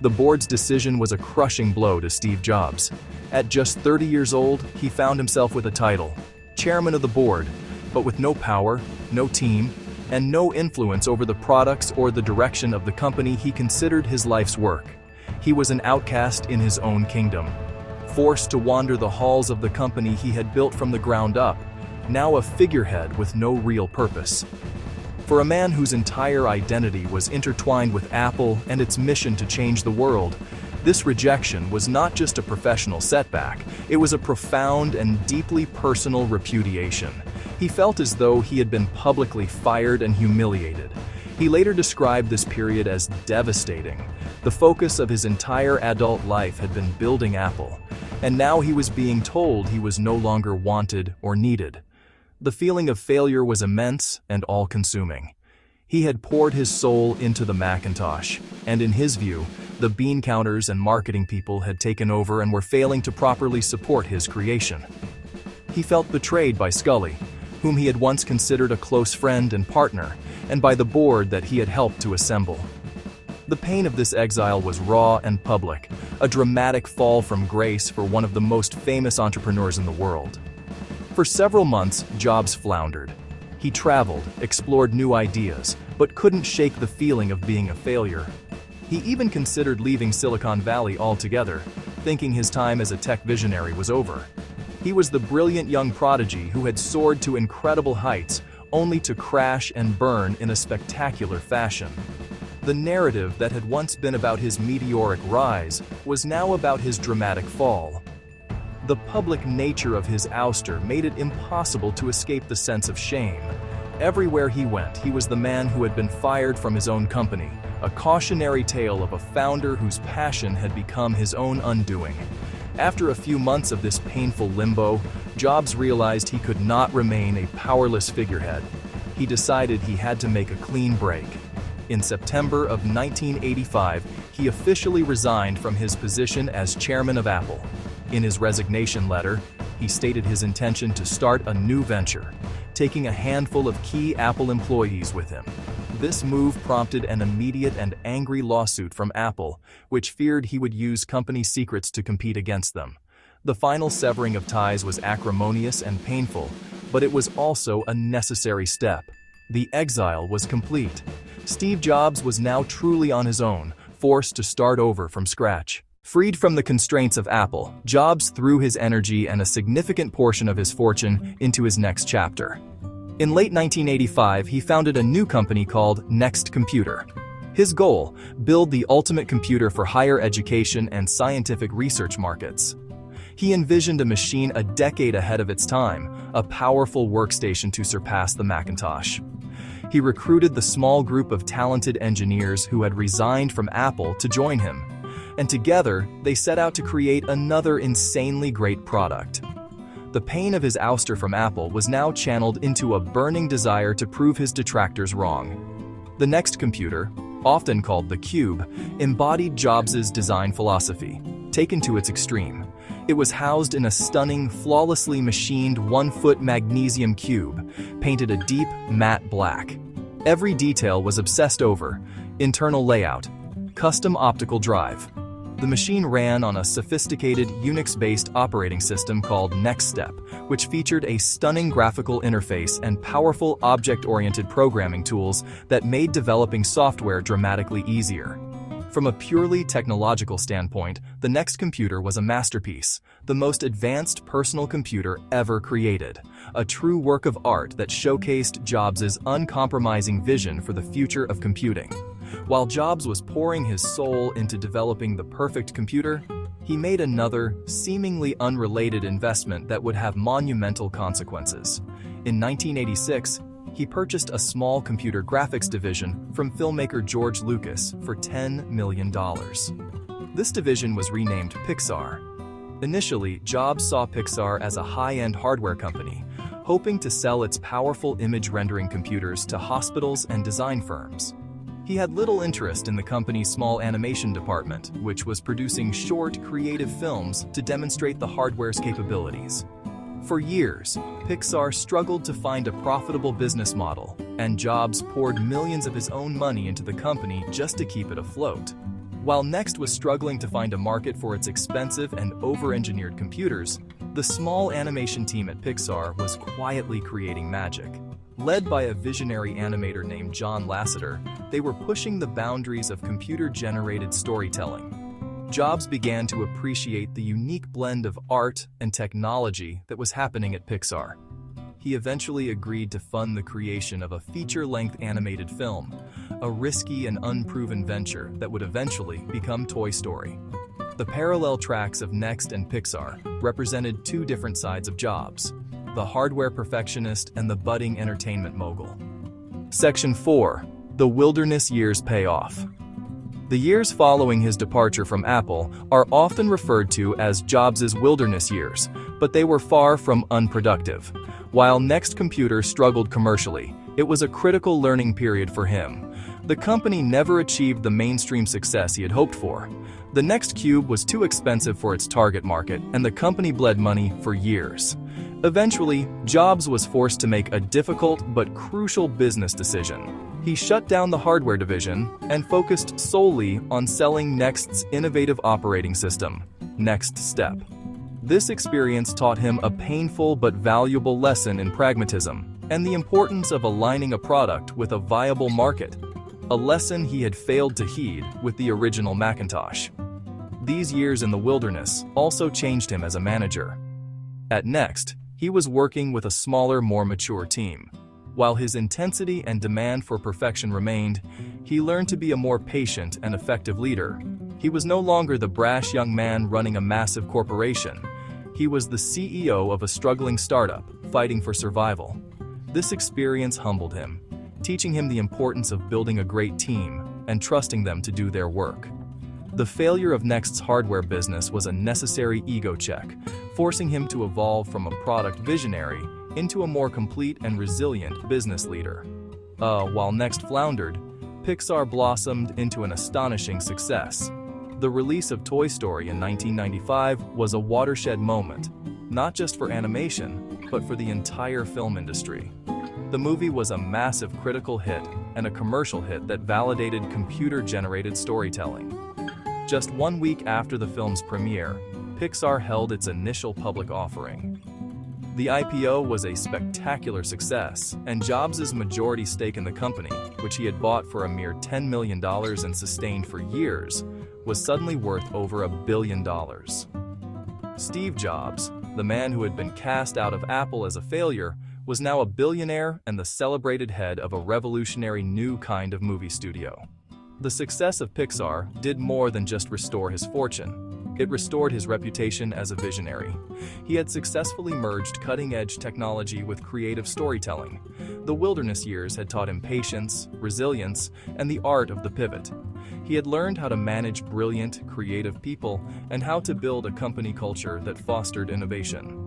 The board's decision was a crushing blow to Steve Jobs. At just 30 years old, he found himself with a title, chairman of the board, but with no power, no team, and no influence over the products or the direction of the company he considered his life's work. He was an outcast in his own kingdom, forced to wander the halls of the company he had built from the ground up, now a figurehead with no real purpose. For a man whose entire identity was intertwined with Apple and its mission to change the world, this rejection was not just a professional setback, it was a profound and deeply personal repudiation. He felt as though he had been publicly fired and humiliated. He later described this period as devastating. The focus of his entire adult life had been building Apple, and now he was being told he was no longer wanted or needed. The feeling of failure was immense and all-consuming. He had poured his soul into the Macintosh, and in his view, the bean counters and marketing people had taken over and were failing to properly support his creation. He felt betrayed by Sculley, whom he had once considered a close friend and partner, and by the board that he had helped to assemble. The pain of this exile was raw and public, a dramatic fall from grace for one of the most famous entrepreneurs in the world. For several months, Jobs floundered. He traveled, explored new ideas, but couldn't shake the feeling of being a failure. He even considered leaving Silicon Valley altogether, thinking his time as a tech visionary was over. He was the brilliant young prodigy who had soared to incredible heights, only to crash and burn in a spectacular fashion. The narrative that had once been about his meteoric rise was now about his dramatic fall. The public nature of his ouster made it impossible to escape the sense of shame. Everywhere he went, he was the man who had been fired from his own company, a cautionary tale of a founder whose passion had become his own undoing. After a few months of this painful limbo, Jobs realized he could not remain a powerless figurehead. He decided he had to make a clean break. In September of 1985, he officially resigned from his position as chairman of Apple. In his resignation letter, he stated his intention to start a new venture, taking a handful of key Apple employees with him. This move prompted an immediate and angry lawsuit from Apple, which feared he would use company secrets to compete against them. The final severing of ties was acrimonious and painful, but it was also a necessary step. The exile was complete. Steve Jobs was now truly on his own, forced to start over from scratch. Freed from the constraints of Apple, Jobs threw his energy and a significant portion of his fortune into his next chapter. In late 1985, he founded a new company called Next Computer. His goal: build the ultimate computer for higher education and scientific research markets. He envisioned a machine a decade ahead of its time, a powerful workstation to surpass the Macintosh. He recruited the small group of talented engineers who had resigned from Apple to join him, and together they set out to create another insanely great product. The pain of his ouster from Apple was now channeled into a burning desire to prove his detractors wrong. The Next Computer, often called the Cube, embodied Jobs' design philosophy, taken to its extreme. It was housed in a stunning, flawlessly machined 1-foot magnesium cube, painted a deep, matte black. Every detail was obsessed over: internal layout, custom optical drive. The machine ran on a sophisticated Unix-based operating system called NextStep, which featured a stunning graphical interface and powerful object-oriented programming tools that made developing software dramatically easier. From a purely technological standpoint, the Next Computer was a masterpiece, the most advanced personal computer ever created, a true work of art that showcased Jobs' uncompromising vision for the future of computing. While Jobs was pouring his soul into developing the perfect computer, he made another, seemingly unrelated investment that would have monumental consequences. In 1986, he purchased a small computer graphics division from filmmaker George Lucas for $10 million. This division was renamed Pixar. Initially, Jobs saw Pixar as a high-end hardware company, hoping to sell its powerful image rendering computers to hospitals and design firms. He had little interest in the company's small animation department, which was producing short, creative films to demonstrate the hardware's capabilities. For years, Pixar struggled to find a profitable business model, and Jobs poured millions of his own money into the company just to keep it afloat. While Next was struggling to find a market for its expensive and over-engineered computers, the small animation team at Pixar was quietly creating magic. Led by a visionary animator named John Lasseter, they were pushing the boundaries of computer-generated storytelling. Jobs began to appreciate the unique blend of art and technology that was happening at Pixar. He eventually agreed to fund the creation of a feature-length animated film, a risky and unproven venture that would eventually become Toy Story. The parallel tracks of Next and Pixar represented two different sides of Jobs, the hardware perfectionist and the budding entertainment mogul. Section 4. The Wilderness Years Pay Off. The years following his departure from Apple are often referred to as Jobs' wilderness years, but they were far from unproductive. While Next Computer struggled commercially, it was a critical learning period for him. The company never achieved the mainstream success he had hoped for. The Next Cube was too expensive for its target market, and the company bled money for years. Eventually, Jobs was forced to make a difficult but crucial business decision. He shut down the hardware division and focused solely on selling Next's innovative operating system, Next Step. This experience taught him a painful but valuable lesson in pragmatism and the importance of aligning a product with a viable market, a lesson he had failed to heed with the original Macintosh. These years in the wilderness also changed him as a manager. At Next, he was working with a smaller, more mature team. While his intensity and demand for perfection remained, he learned to be a more patient and effective leader. He was no longer the brash young man running a massive corporation. He was the CEO of a struggling startup, fighting for survival. This experience humbled him, teaching him the importance of building a great team and trusting them to do their work. The failure of Next's hardware business was a necessary ego check, forcing him to evolve from a product visionary into a more complete and resilient business leader. While Next floundered, Pixar blossomed into an astonishing success. The release of Toy Story in 1995 was a watershed moment, not just for animation, but for the entire film industry. The movie was a massive critical hit and a commercial hit that validated computer-generated storytelling. Just 1 week after the film's premiere, Pixar held its initial public offering. The IPO was a spectacular success, and Jobs' majority stake in the company, which he had bought for a mere $10 million and sustained for years, was suddenly worth over $1 billion. Steve Jobs, the man who had been cast out of Apple as a failure, was now a billionaire and the celebrated head of a revolutionary new kind of movie studio. The success of Pixar did more than just restore his fortune. It restored his reputation as a visionary. He had successfully merged cutting-edge technology with creative storytelling. The wilderness years had taught him patience, resilience, and the art of the pivot. He had learned how to manage brilliant, creative people and how to build a company culture that fostered innovation.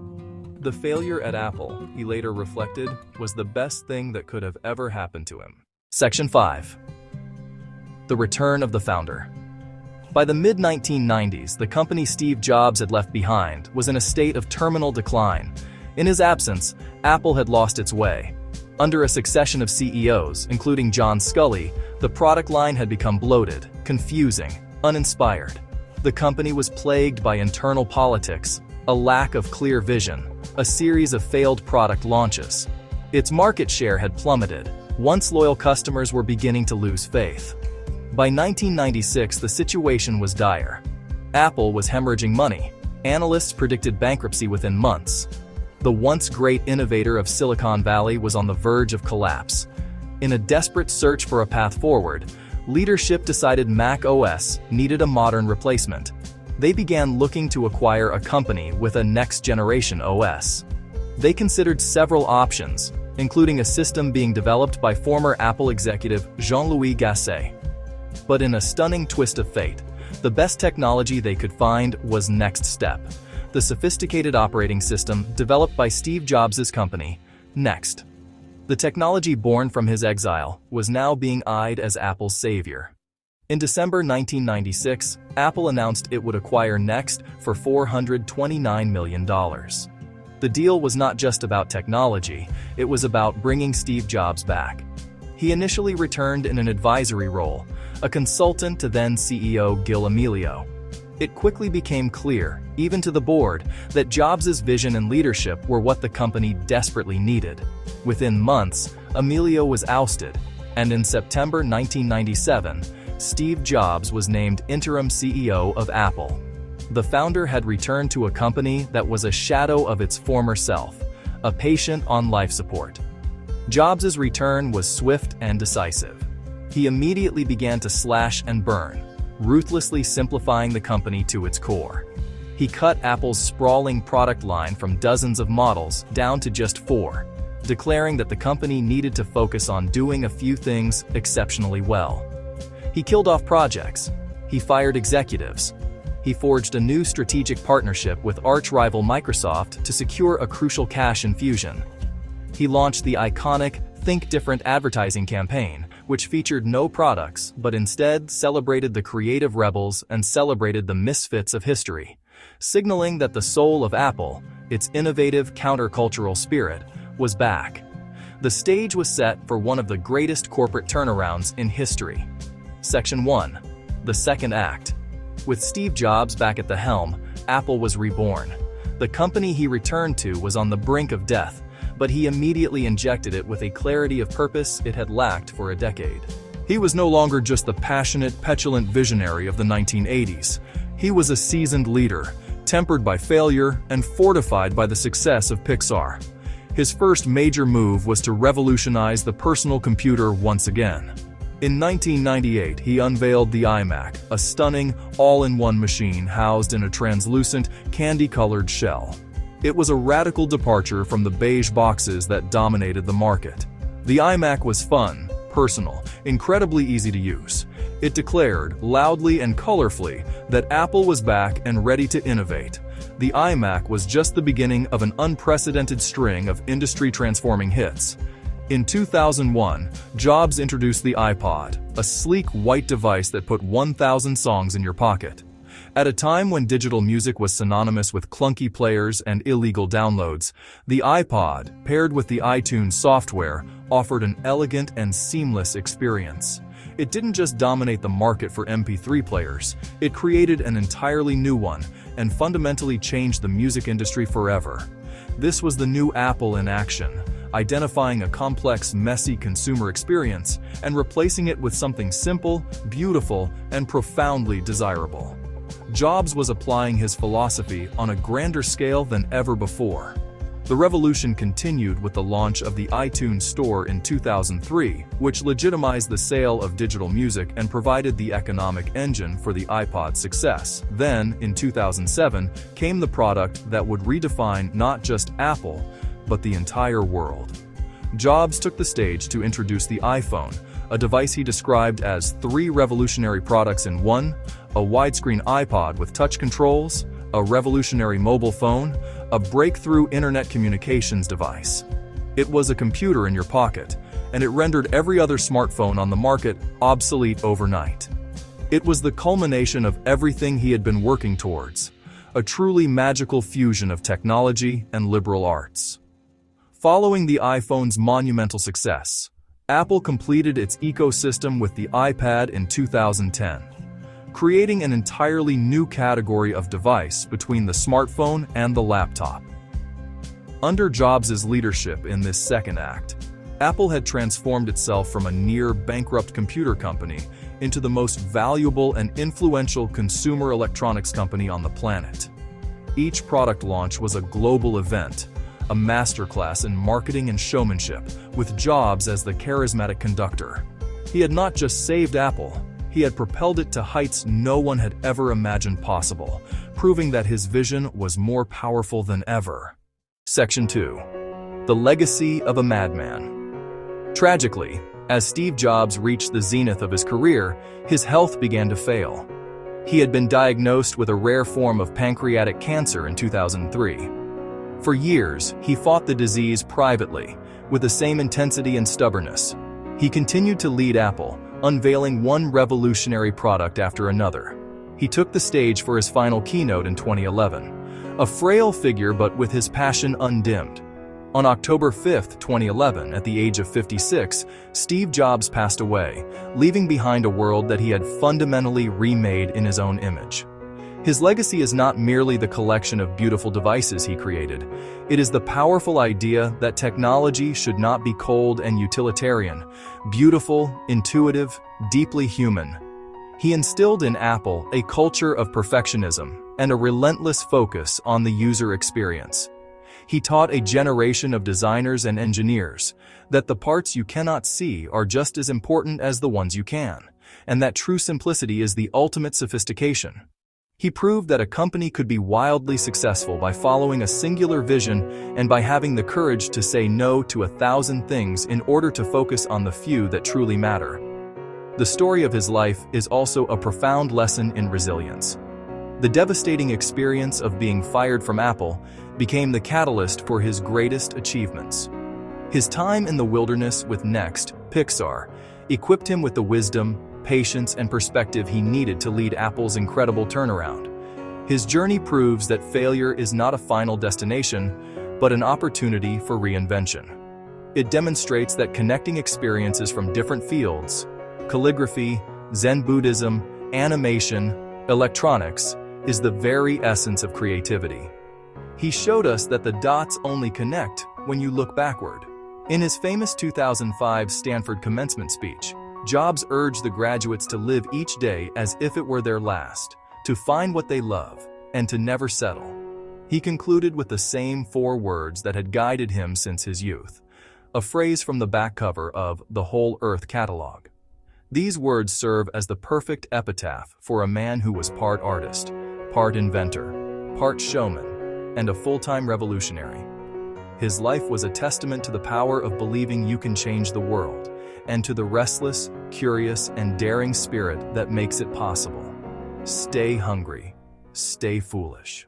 The failure at Apple, he later reflected, was the best thing that could have ever happened to him. Section 5. The Return of the Founder. By the mid-1990s, the company Steve Jobs had left behind was in a state of terminal decline. In his absence, Apple had lost its way. Under a succession of CEOs, including John Sculley, the product line had become bloated, confusing, uninspired. The company was plagued by internal politics, a lack of clear vision, a series of failed product launches. Its market share had plummeted. Once loyal customers were beginning to lose faith. By 1996, the situation was dire. Apple was hemorrhaging money. Analysts predicted bankruptcy within months. The once great innovator of Silicon Valley was on the verge of collapse. In a desperate search for a path forward, leadership decided Mac OS needed a modern replacement. They began looking to acquire a company with a next-generation OS. They considered several options, including a system being developed by former Apple executive Jean-Louis Gasset. But in a stunning twist of fate, the best technology they could find was Next Step, the sophisticated operating system developed by Steve Jobs' company, Next, the technology born from his exile was now being eyed as Apple's savior. In December 1996, Apple announced it would acquire Next for $429 million. The deal was not just about technology, it was about bringing Steve Jobs back. He initially returned in an advisory role, a consultant to then CEO Gil Amelio. It quickly became clear, even to the board, that Jobs' vision and leadership were what the company desperately needed. Within months, Amelio was ousted, and in September 1997, Steve Jobs was named interim CEO of Apple. The founder had returned to a company that was a shadow of its former self, a patient on life support. Jobs' return was swift and decisive. He immediately began to slash and burn, ruthlessly simplifying the company to its core. He cut Apple's sprawling product line from dozens of models down to just 4, declaring that the company needed to focus on doing a few things exceptionally well. He killed off projects. He fired executives. He forged a new strategic partnership with arch-rival Microsoft to secure a crucial cash infusion. He launched the iconic Think Different advertising campaign, which featured no products but instead celebrated the creative rebels and celebrated the misfits of history, signaling that the soul of Apple, its innovative countercultural spirit, was back. The stage was set for one of the greatest corporate turnarounds in history. Section 1. The second act. With Steve Jobs back at the helm, Apple was reborn. The company he returned to was on the brink of death, but he immediately injected it with a clarity of purpose it had lacked for a decade. He was no longer just the passionate, petulant visionary of the 1980s. He was a seasoned leader, tempered by failure and fortified by the success of Pixar. His first major move was to revolutionize the personal computer once again. In 1998, he unveiled the iMac, a stunning, all-in-one machine housed in a translucent, candy-colored shell. It was a radical departure from the beige boxes that dominated the market. The iMac was fun, personal, incredibly easy to use. It declared, loudly and colorfully, that Apple was back and ready to innovate. The iMac was just the beginning of an unprecedented string of industry-transforming hits. In 2001, Jobs introduced the iPod, a sleek white device that put 1,000 songs in your pocket. At a time when digital music was synonymous with clunky players and illegal downloads, the iPod, paired with the iTunes software, offered an elegant and seamless experience. It didn't just dominate the market for MP3 players, it created an entirely new one and fundamentally changed the music industry forever. This was the new Apple in action, identifying a complex, messy consumer experience and replacing it with something simple, beautiful, and profoundly desirable. Jobs was applying his philosophy on a grander scale than ever before. The revolution continued with the launch of the iTunes Store in 2003, which legitimized the sale of digital music and provided the economic engine for the iPod's success. Then, in 2007, came the product that would redefine not just Apple, but the entire world. Jobs took the stage to introduce the iPhone, a device he described as 3 revolutionary products in one: a widescreen iPod with touch controls, a revolutionary mobile phone, a breakthrough internet communications device. It was a computer in your pocket, and it rendered every other smartphone on the market obsolete overnight. It was the culmination of everything he had been working towards, a truly magical fusion of technology and liberal arts. Following the iPhone's monumental success, Apple completed its ecosystem with the iPad in 2010, creating an entirely new category of device between the smartphone and the laptop. Under Jobs' leadership in this second act, Apple had transformed itself from a near-bankrupt computer company into the most valuable and influential consumer electronics company on the planet. Each product launch was a global event, a masterclass in marketing and showmanship, with Jobs as the charismatic conductor. He had not just saved Apple, he had propelled it to heights no one had ever imagined possible, proving that his vision was more powerful than ever. Section 2. The Legacy of a Madman. Tragically, as Steve Jobs reached the zenith of his career, his health began to fail. He had been diagnosed with a rare form of pancreatic cancer in 2003. For years, he fought the disease privately, with the same intensity and stubbornness. He continued to lead Apple, unveiling one revolutionary product after another. He took the stage for his final keynote in 2011, a frail figure but with his passion undimmed. On October 5, 2011, at the age of 56, Steve Jobs passed away, leaving behind a world that he had fundamentally remade in his own image. His legacy is not merely the collection of beautiful devices he created. It is the powerful idea that technology should not be cold and utilitarian, beautiful, intuitive, deeply human. He instilled in Apple a culture of perfectionism and a relentless focus on the user experience. He taught a generation of designers and engineers that the parts you cannot see are just as important as the ones you can, and that true simplicity is the ultimate sophistication. He proved that a company could be wildly successful by following a singular vision and by having the courage to say no to 1,000 things in order to focus on the few that truly matter. The story of his life is also a profound lesson in resilience. The devastating experience of being fired from Apple became the catalyst for his greatest achievements. His time in the wilderness with Next, Pixar, equipped him with the wisdom, patience, and perspective he needed to lead Apple's incredible turnaround. His journey proves that failure is not a final destination, but an opportunity for reinvention. It demonstrates that connecting experiences from different fields, calligraphy, Zen Buddhism, animation, electronics, is the very essence of creativity. He showed us that the dots only connect when you look backward. In his famous 2005 Stanford commencement speech, Jobs urged the graduates to live each day as if it were their last, to find what they love, and to never settle. He concluded with the same 4 words that had guided him since his youth, a phrase from the back cover of the Whole Earth catalog. These words serve as the perfect epitaph for a man who was part artist, part inventor, part showman, and a full-time revolutionary. His life was a testament to the power of believing you can change the world, and to the restless, curious, and daring spirit that makes it possible. Stay hungry. Stay foolish.